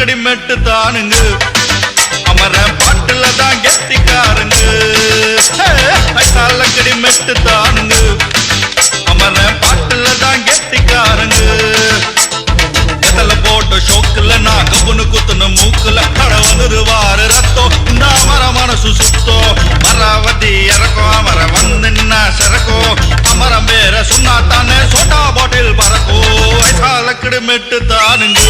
லக்கடி மெட்டு தானுங்க அமர பாட்டுல தான் கெட்டிக்காரங்க லக்கடி மெட்டு தானுங்க அமர பாட்டுல தான் கெட்டிக்காரங்க எதல போட்ட ஷோக்குல நான் கபுனு குத்துன மூக்குல கடவுருவாரு ரத்தம் இந்த அமர மனசு சுத்தோ மரவதி இறக்கும் அமர வந்து சிறக்கோ அமரம் பேர சொன்னா தானே சோட்டா பாட்டில் பறக்கோ லக்கடி மெட்டு தானுங்க